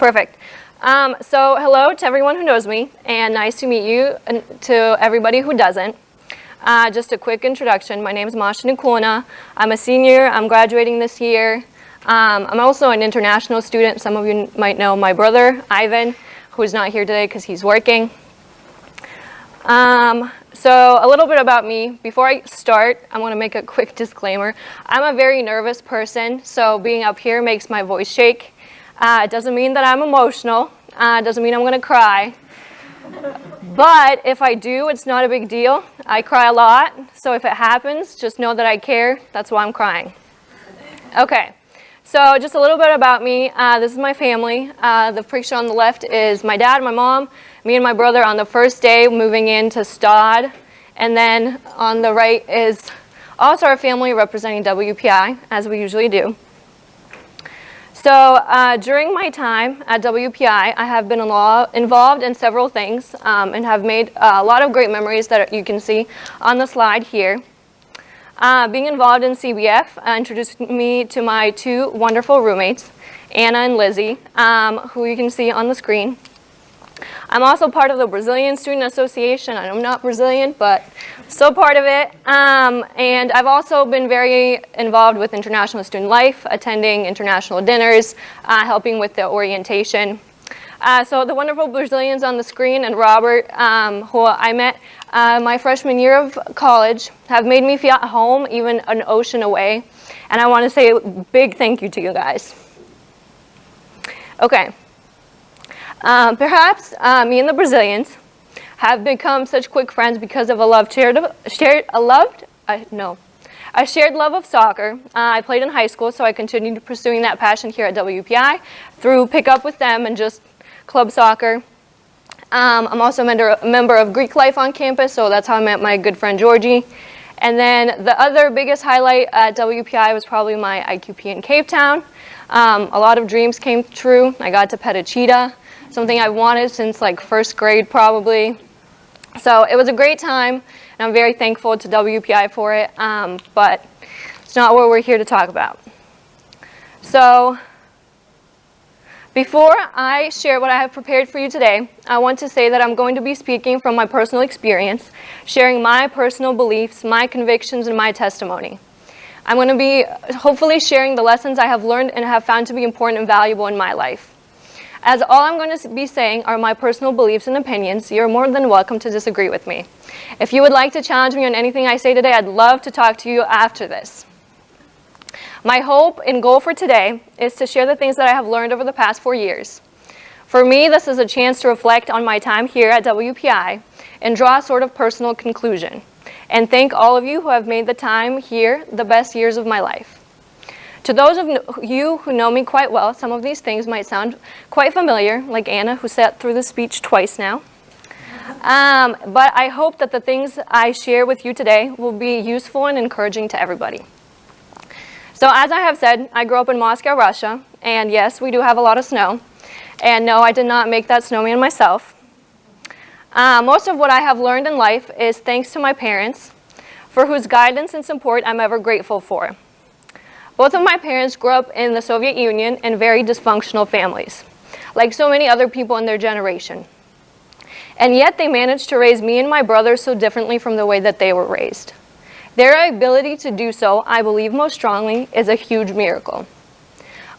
Perfect. So hello to everyone who knows me, and nice to meet you, and to everybody who doesn't. Just a quick introduction. My name is Masha Nikulina. I'm a senior. I'm graduating this year. I'm also an international student. Some of you might know my brother, Ivan, who's not here today because he's working. So a little bit about me. Before I start, I want to make a quick disclaimer. I'm a very nervous person, so being up here makes my voice shake. It doesn't mean that I'm emotional. It doesn't mean I'm going to cry. But if I do, it's not a big deal. I cry a lot, so if it happens, just know that I care. That's why I'm crying. Okay, so just a little bit about me. This is my family. The picture on the left is my dad, my mom, me and my brother on the first day moving into Stod. And then on the right is also our family representing WPI, as we usually do. So during my time at WPI, I have been involved in several things and have made a lot of great memories that you can see on the slide here. Being involved in CBF introduced me to my two wonderful roommates, Anna and Lizzie, who you can see on the screen. I'm also part of the Brazilian Student Association. I'm not Brazilian, but still part of it. And I've also been very involved with international student life, attending international dinners, helping with the orientation. So the wonderful Brazilians on the screen and Robert, who I met my freshman year of college, have made me feel at home, even an ocean away. And I want to say a big thank you to you guys. Okay. Perhaps me and the Brazilians have become such quick friends because of a shared love of soccer. I played in high school, so I continued pursuing that passion here at WPI through pickup with them and just club soccer. I'm also a member of Greek life on campus, so that's how I met my good friend Georgie. And then the other biggest highlight at WPI was probably my IQP in Cape Town. A lot of dreams came true. I got to pet a cheetah, something I've wanted since like first grade probably. So it was a great time, and I'm very thankful to WPI for it, but it's not what we're here to talk about. So before I share what I have prepared for you today, I want to say that I'm going to be speaking from my personal experience, sharing my personal beliefs, my convictions, and my testimony. I'm going to be hopefully sharing the lessons I have learned and have found to be important and valuable in my life. As all I'm going to be saying are my personal beliefs and opinions, you're more than welcome to disagree with me. If you would like to challenge me on anything I say today, I'd love to talk to you after this. My hope and goal for today is to share the things that I have learned over the past 4 years. For me, this is a chance to reflect on my time here at WPI and draw a sort of personal conclusion, and thank all of you who have made the time here the best years of my life. To those of you who know me quite well, some of these things might sound quite familiar, like Anna, who sat through the speech twice now. But I hope that the things I share with you today will be useful and encouraging to everybody. So as I have said, I grew up in Moscow, Russia, and yes, we do have a lot of snow. And no, I did not make that snowman myself. Most of what I have learned in life is thanks to my parents, for whose guidance and support I'm ever grateful for. Both of my parents grew up in the Soviet Union in very dysfunctional families, like so many other people in their generation. And yet they managed to raise me and my brother so differently from the way that they were raised. Their ability to do so, I believe most strongly, is a huge miracle.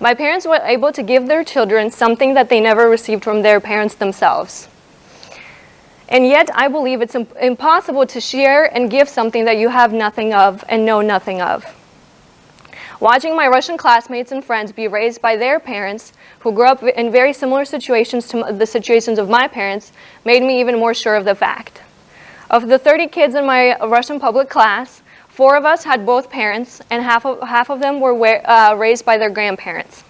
My parents were able to give their children something that they never received from their parents themselves. And yet I believe it's impossible to share and give something that you have nothing of and know nothing of. Watching my Russian classmates and friends be raised by their parents, who grew up in very similar situations to the situations of my parents, made me even more sure of the fact. Of the 30 kids in my Russian public class, 4 of us had both parents, and half of them were raised by their grandparents.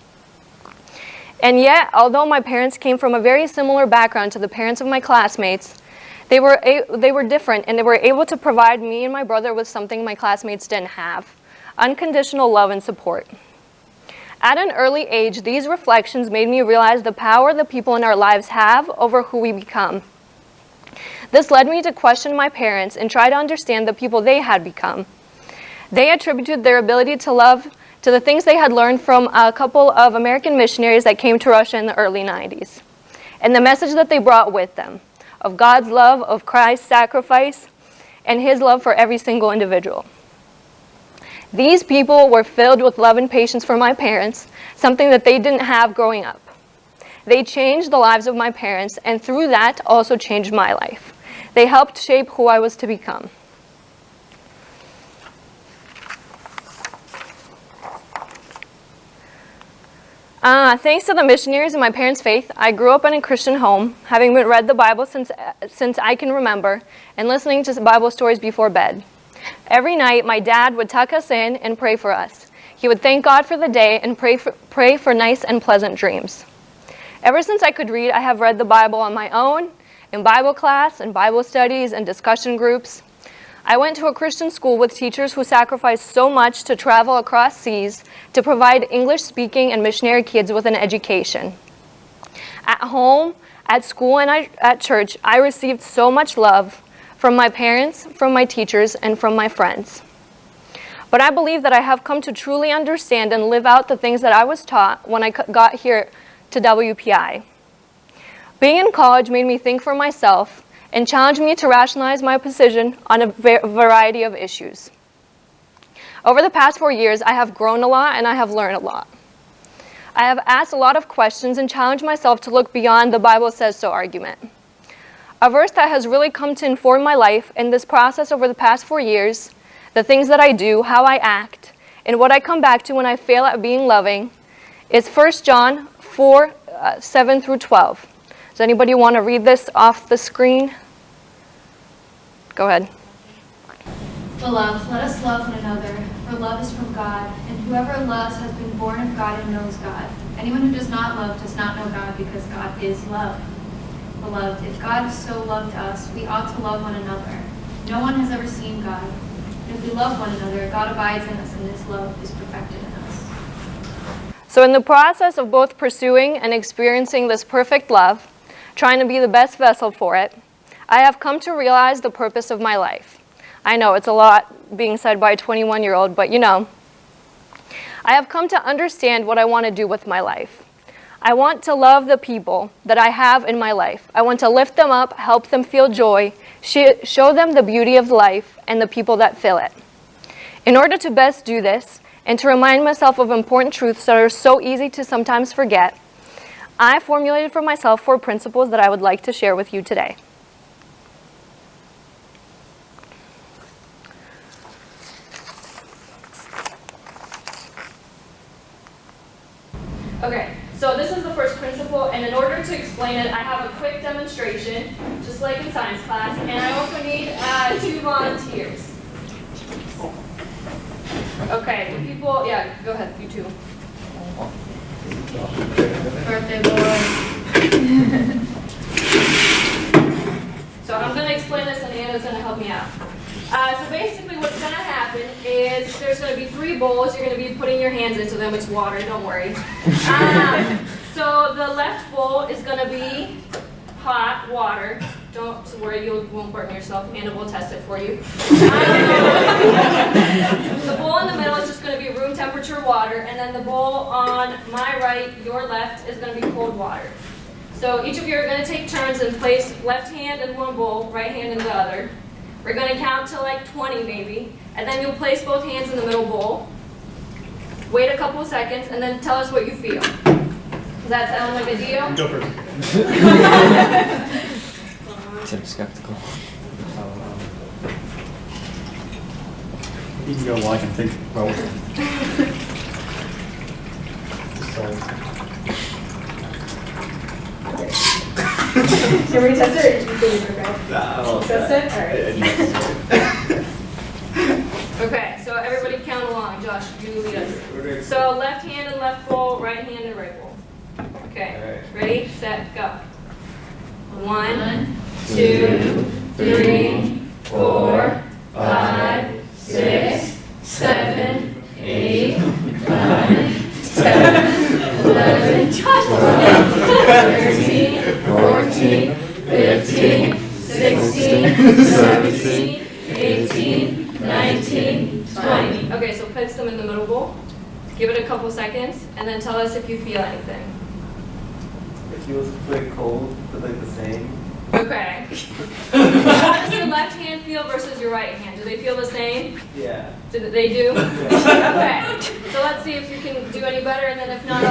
And yet, although my parents came from a very similar background to the parents of my classmates, they were different, and they were able to provide me and my brother with something my classmates didn't have: unconditional love and support. At an early age, these reflections made me realize the power the people in our lives have over who we become. This led me to question my parents and try to understand the people they had become. They attributed their ability to love to the things they had learned from a couple of American missionaries that came to Russia in the early 90s, and the message that they brought with them of God's love, of Christ's sacrifice, and his love for every single individual. These people were filled with love and patience for my parents, something that they didn't have growing up. They changed the lives of my parents, and through that also changed my life. They helped shape who I was to become. Thanks to the missionaries and my parents' faith, I grew up in a Christian home, having read the Bible since I can remember, and listening to Bible stories before bed. Every night, my dad would tuck us in and pray for us. He would thank God for the day and pray for nice and pleasant dreams. Ever since I could read, I have read the Bible on my own, in Bible class, and Bible studies, and discussion groups. I went to a Christian school with teachers who sacrificed so much to travel across seas to provide English-speaking and missionary kids with an education. At home, at school, and at church, I received so much love from my parents, from my teachers, and from my friends. But I believe that I have come to truly understand and live out the things that I was taught when I got here to WPI. Being in college made me think for myself and challenged me to rationalize my position on a variety of issues. Over the past 4 years, I have grown a lot and I have learned a lot. I have asked a lot of questions and challenged myself to look beyond the Bible says so argument. A verse that has really come to inform my life in this process over the past 4 years, the things that I do, how I act, and what I come back to when I fail at being loving, is 1 John 4, 7 through 12. Does anybody want to read this off the screen? Go ahead. Beloved, let us love one another, for love is from God, and whoever loves has been born of God and knows God. Anyone who does not love does not know God, because God is love. Beloved, if God so loved us, we ought to love one another. No one has ever seen God. If we love one another, God abides in us, and His love is perfected in us. So in the process of both pursuing and experiencing this perfect love, trying to be the best vessel for it, I have come to realize the purpose of my life. I know it's a lot being said by a 21-year-old, but you know. I have come to understand what I want to do with my life. I want to love the people that I have in my life. I want to lift them up, help them feel joy, show them the beauty of life and the people that fill it. In order to best do this, and to remind myself of important truths that are so easy to sometimes forget, I formulated for myself 4 principles that I would like to share with you today. Okay, so this is the first principle, and in order to explain it, I have a quick demonstration, just like in science class, and I also need 2 volunteers. Okay, the people, yeah, go ahead, you 2. Birthday boy. So I'm going to explain this, and Anna's going to help me out. So basically what's going to happen is there's going to be 3 bowls. You're going to be putting your hands into them. It's water, don't worry. So the left bowl is going to be hot water. Don't worry, you won't burn yourself. Anna will test it for you. The bowl in the middle is just going to be room temperature water, and then the bowl on my right, your left, is going to be cold water. So each of you are going to take turns and place left hand in one bowl, right hand in the other. We're going to count to like 20 maybe, and then you'll place both hands in the middle bowl. Wait a couple of seconds, and then tell us what you feel. Does that sound like a deal? Go first. Tim's skeptical. You can go while I can think. Can we test it, or do you think it's okay? Test it? All right. Okay, so everybody count along. Josh, you lead us. So left hand and left bowl, right hand and right bowl. Okay, ready, set, go. 1, 2, 3, 4, 5, 6, 7, 8, 9, 10, 11, 13, 14, 15, 16, 17, 18, 19, 20. Okay, so place them in the middle bowl. Give it a couple seconds, and then tell us if you feel anything. It feels like cold, but like the same. Okay. How does your left hand feel versus your right hand? Do they feel the same? Yeah. They do? Yeah. Okay. So let's see if you can do any better, and then if not,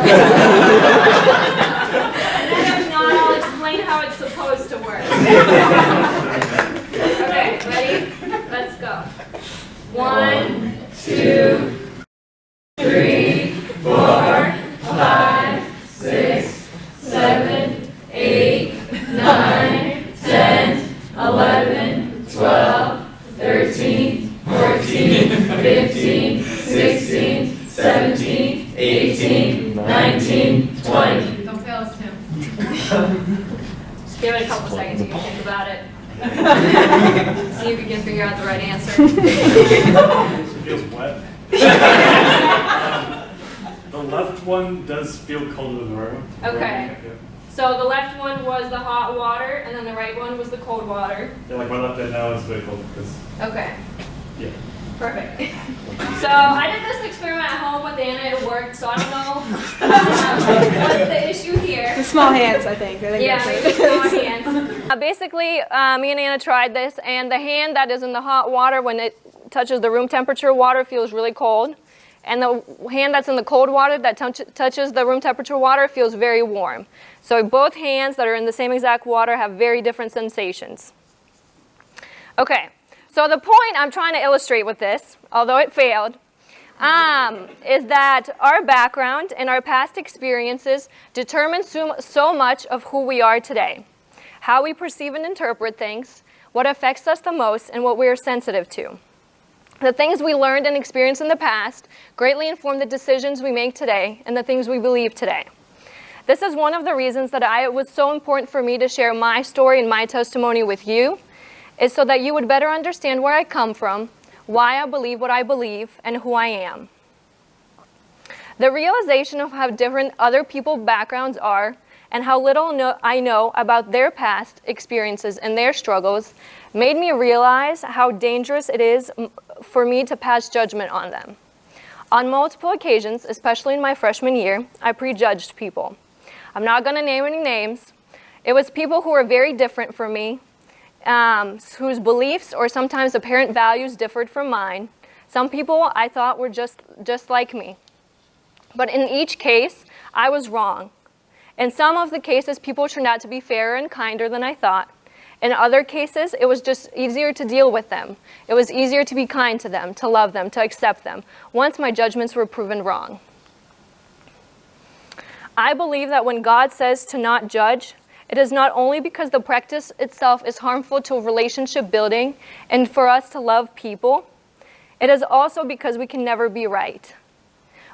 I'll explain how it's supposed to work. Okay, ready? Let's go. 1, 2, 3, 4, 5, 6, 7, 8, 9, 10, 11, 12, 13, 14, 15, 16, 17, 18, 19, 20. Don't fail us, Tim. Just give it a couple seconds, you can think about it. See if you can figure out the right answer. It feels wet. The left one does feel colder than the right one. Okay. So the left one was the hot water, and then the right one was the cold water. Yeah, like my left hand now is very cold because, Okay. yeah. Perfect. So I did this experiment at home with Anna. It worked, so I don't know what's the issue here. The small hands, I think. Yeah, maybe small hands. Basically, me and Anna tried this, and the hand that is in the hot water, when it touches the room temperature water, feels really cold. And the hand that's in the cold water that touches the room temperature water feels very warm. So both hands that are in the same exact water have very different sensations. Okay, so the point I'm trying to illustrate with this, although it failed, is that our background and our past experiences determine so much of who we are today. How we perceive and interpret things, what affects us the most, and what we are sensitive to. The things we learned and experienced in the past greatly inform the decisions we make today and the things we believe today. This is one of the reasons that it was so important for me to share my story and my testimony with you, is so that you would better understand where I come from, why I believe what I believe, and who I am. The realization of how different other people's backgrounds are and how little I know about their past experiences and their struggles made me realize how dangerous it is for me to pass judgment on them. On multiple occasions, especially in my freshman year, I prejudged people. I'm not going to name any names. It was people who were very different from me, whose beliefs or sometimes apparent values differed from mine. Some people I thought were just like me. But in each case, I was wrong. In some of the cases, people turned out to be fairer and kinder than I thought. In other cases, it was just easier to deal with them. It was easier to be kind to them, to love them, to accept them, once my judgments were proven wrong. I believe that when God says to not judge, it is not only because the practice itself is harmful to relationship building and for us to love people, it is also because we can never be right.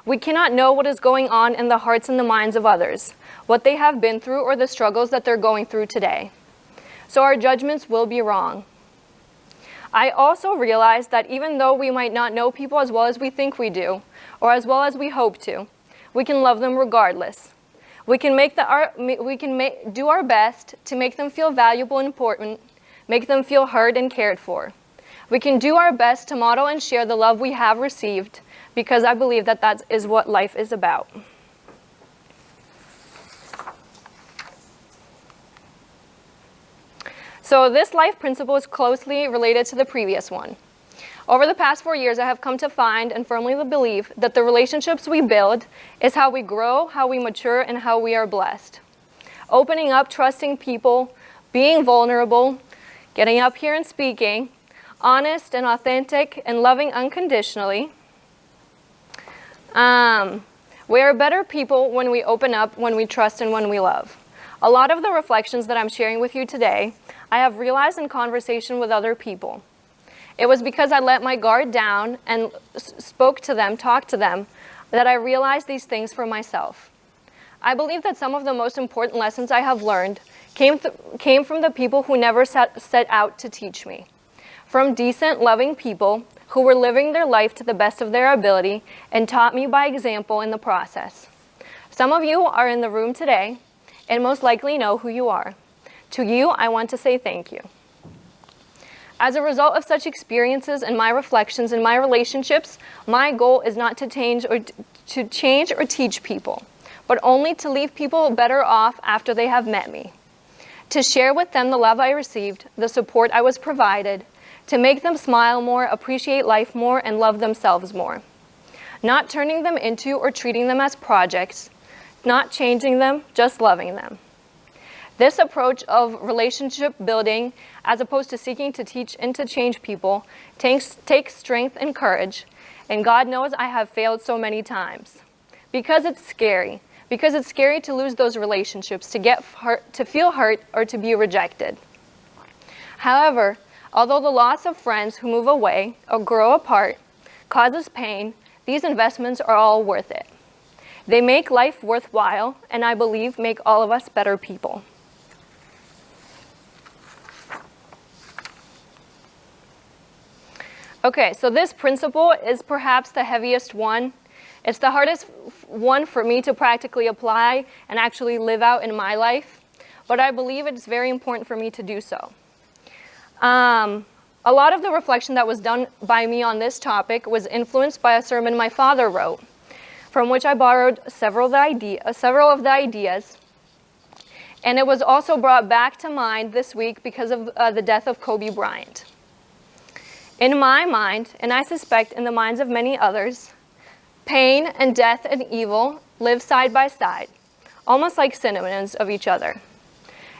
We cannot know what is going on in the hearts and the minds of others, what they have been through or the struggles that they're going through today. So our judgments will be wrong. I also realize that even though we might not know people as well as we think we do, or as well as we hope to, we can love them regardless. We can do our best to make them feel valuable and important, make them feel heard and cared for. We can do our best to model and share the love we have received, because I believe that that is what life is about. So this life principle is closely related to the previous one. Over the past 4 years, I have come to find and firmly believe that the relationships we build is how we grow, how we mature, and how we are blessed. Opening up, trusting people, being vulnerable, getting up here and speaking, honest and authentic, and loving unconditionally. We are better people when we open up, when we trust, and when we love. A lot of the reflections that I'm sharing with you today, I have realized in conversation with other people. It was because I let my guard down and spoke to them, talked to them, that I realized these things for myself. I believe that some of the most important lessons I have learned came from the people who never set out to teach me. From decent, loving people who were living their life to the best of their ability and taught me by example in the process. Some of you are in the room today and most likely know who you are. To you, I want to say thank you. As a result of such experiences and my reflections in my relationships, my goal is not to change or teach people, but only to leave people better off after they have met me. To share with them the love I received, the support I was provided, to make them smile more, appreciate life more, and love themselves more. Not turning them into or treating them as projects, not changing them, just loving them. This approach of relationship building, as opposed to seeking to teach and to change people, takes strength and courage, and God knows I have failed so many times. Because it's scary. Because it's scary to lose those relationships, to get hurt, to feel hurt, or to be rejected. However, although the loss of friends who move away or grow apart causes pain, these investments are all worth it. They make life worthwhile, and I believe make all of us better people. Okay, so this principle is perhaps the heaviest one. It's the hardest one for me to practically apply and actually live out in my life, but I believe it's very important for me to do so. A lot of the reflection that was done by me on this topic was influenced by a sermon my father wrote, from which I borrowed several of the ideas, and it was also brought back to mind this week because of the death of Kobe Bryant. In my mind, and I suspect in the minds of many others, pain and death and evil live side by side, almost like synonyms of each other.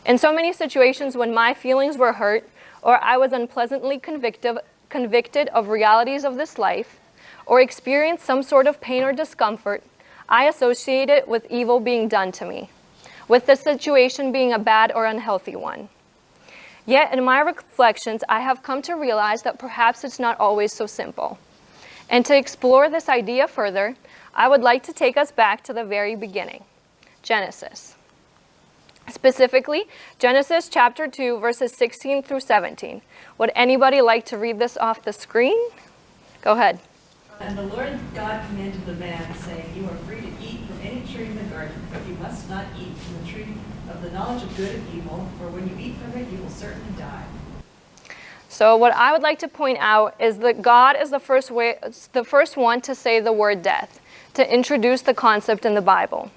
In so many situations when my feelings were hurt, or I was unpleasantly convicted of realities of this life, or experienced some sort of pain or discomfort, I associate it with evil being done to me, with the situation being a bad or unhealthy one. Yet in my reflections, I have come to realize that perhaps it's not always so simple. And to explore this idea further, I would like to take us back to the very beginning, Genesis. Specifically, Genesis chapter 2, verses 16 through 17. Would anybody like to read this off the screen? Go ahead. And the Lord God commanded the man, saying, You are free to eat from any tree in the garden, but you must not eat from the tree of the knowledge of good and evil, for when you eat from it, you will certainly die. So what I would like to point out is that God is the first one to say the word death, to introduce the concept in the Bible.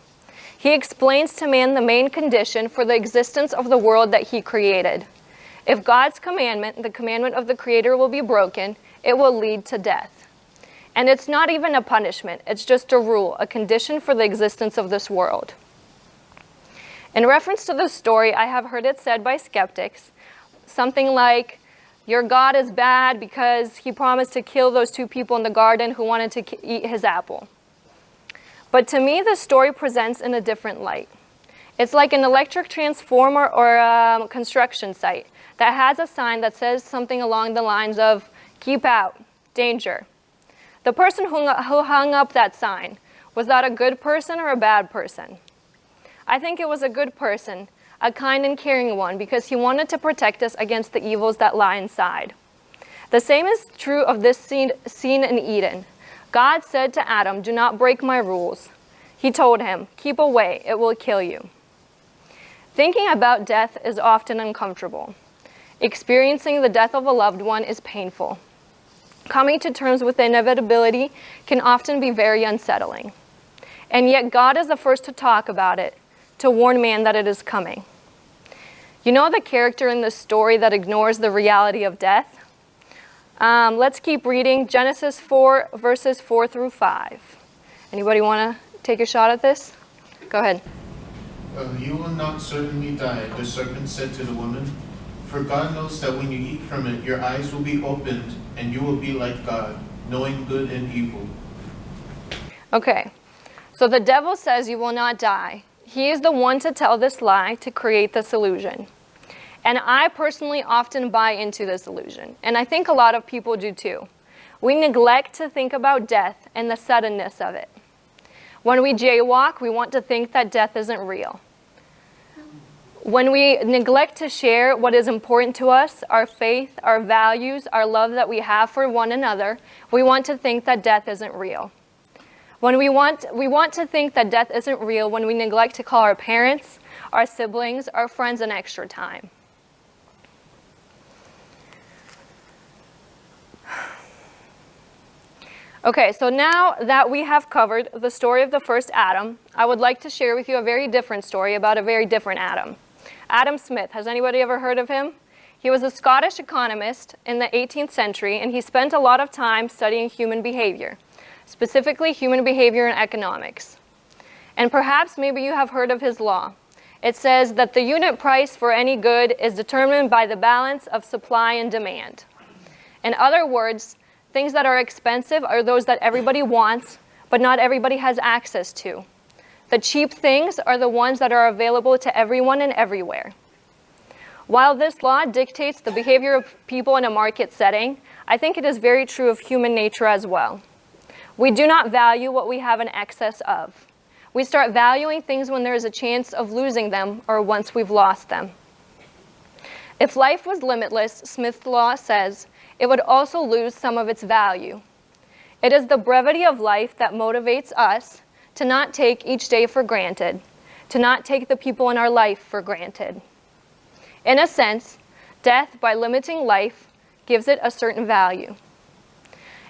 He explains to man the main condition for the existence of the world that he created. If God's commandment, the commandment of the Creator, will be broken, it will lead to death. And it's not even a punishment, it's just a rule, a condition for the existence of this world. In reference to this story, I have heard it said by skeptics, something like, your God is bad because he promised to kill those two people in the garden who wanted to eat his apple. But to me, the story presents in a different light. It's like an electric transformer or a construction site that has a sign that says something along the lines of, keep out, danger. The person who hung up that sign, was that a good person or a bad person? I think it was a good person, a kind and caring one, because he wanted to protect us against the evils that lie inside. The same is true of this scene in Eden. God said to Adam, do not break my rules. He told him, keep away, it will kill you. Thinking about death is often uncomfortable. Experiencing the death of a loved one is painful. Coming to terms with the inevitability can often be very unsettling. And yet God is the first to talk about it, to warn man that it is coming. You know the character in this story that ignores the reality of death? Let's keep reading Genesis 4, verses 4 through 5. Anybody want to take a shot at this? Go ahead. You will not certainly die, the serpent said to the woman. For God knows that when you eat from it, your eyes will be opened, and you will be like God, knowing good and evil. Okay, so the devil says you will not die. He is the one to tell this lie to create this illusion. And I personally often buy into this illusion, and I think a lot of people do too. We neglect to think about death and the suddenness of it. When we jaywalk, we want to think that death isn't real. When we neglect to share what is important to us, our faith, our values, our love that we have for one another, we want to think that death isn't real. When we want to think that death isn't real when we neglect to call our parents, our siblings, our friends an extra time. Okay, so now that we have covered the story of the first Adam, I would like to share with you a very different story about a very different Adam. Adam Smith, has anybody ever heard of him? He was a Scottish economist in the 18th century, and he spent a lot of time studying human behavior, specifically human behavior in economics. And perhaps maybe you have heard of his law. It says that the unit price for any good is determined by the balance of supply and demand. In other words, things that are expensive are those that everybody wants, but not everybody has access to. The cheap things are the ones that are available to everyone and everywhere. While this law dictates the behavior of people in a market setting, I think it is very true of human nature as well. We do not value what we have an excess of. We start valuing things when there is a chance of losing them or once we've lost them. If life was limitless, Smith's law says, it would also lose some of its value. It is the brevity of life that motivates us to not take each day for granted, to not take the people in our life for granted. In a sense, death, by limiting life, gives it a certain value.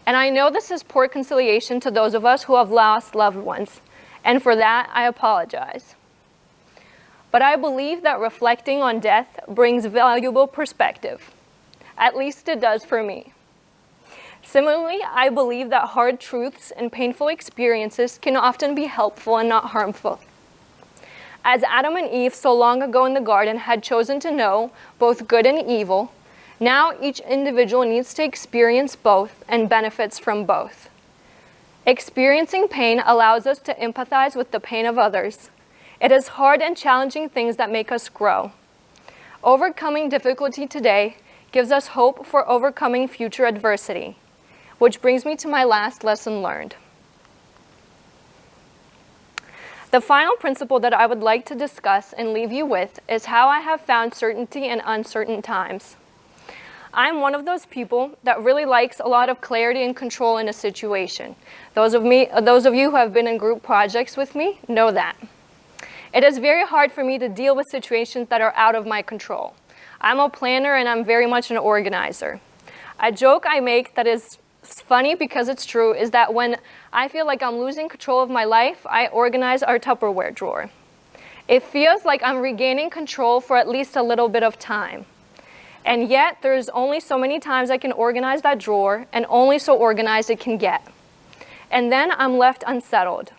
And I know this is poor conciliation to those of us who have lost loved ones, and for that I apologize. But I believe that reflecting on death brings valuable perspective. At least it does for me. Similarly, I believe that hard truths and painful experiences can often be helpful and not harmful. As Adam and Eve so long ago in the garden had chosen to know both good and evil, now each individual needs to experience both and benefits from both. Experiencing pain allows us to empathize with the pain of others. It is hard and challenging things that make us grow. Overcoming difficulty today gives us hope for overcoming future adversity, which brings me to my last lesson learned. The final principle that I would like to discuss and leave you with is how I have found certainty in uncertain times. I'm one of those people that really likes a lot of clarity and control in a situation. Those of you who have been in group projects with me know that. It is very hard for me to deal with situations that are out of my control. I'm a planner and I'm very much an organizer. A joke I make that is funny because it's true is that when I feel like I'm losing control of my life, I organize our Tupperware drawer. It feels like I'm regaining control for at least a little bit of time. And yet, there's only so many times I can organize that drawer, and only so organized it can get. And then I'm left unsettled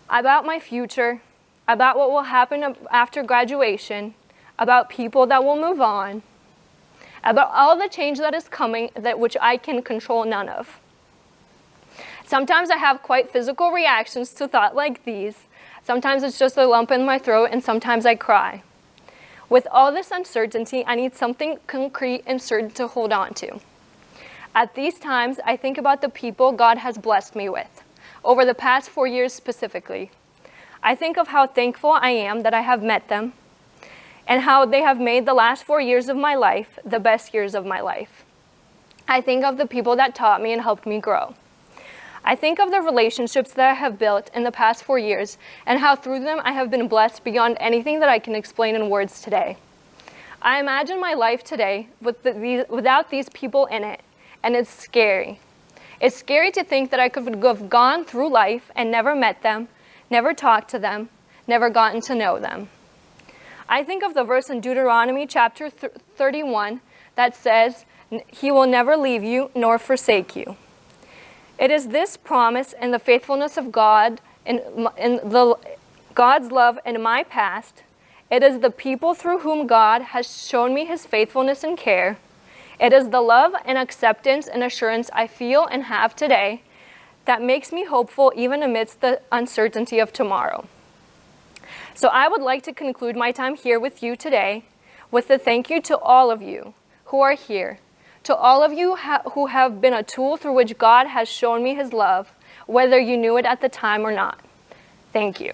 about my future, about what will happen after graduation, about people that will move on, about all the change that is coming which I can control none of. Sometimes I have quite physical reactions to thoughts like these. Sometimes it's just a lump in my throat, and sometimes I cry. With all this uncertainty, I need something concrete and certain to hold on to. At these times, I think about the people God has blessed me with, over the past 4 years specifically. I think of how thankful I am that I have met them, and how they have made the last 4 years of my life the best years of my life. I think of the people that taught me and helped me grow. I think of the relationships that I have built in the past 4 years and how through them I have been blessed beyond anything that I can explain in words today. I imagine my life today without these people in it, and it's scary. It's scary to think that I could have gone through life and never met them, never talked to them, never gotten to know them. I think of the verse in Deuteronomy chapter 31 that says, "He will never leave you nor forsake you." It is this promise and the faithfulness of God God's love in my past. It is the people through whom God has shown me his faithfulness and care. It is the love and acceptance and assurance I feel and have today that makes me hopeful even amidst the uncertainty of tomorrow. So I would like to conclude my time here with you today with a thank you to all of you who are here, to all of you who have been a tool through which God has shown me his love, whether you knew it at the time or not. Thank you.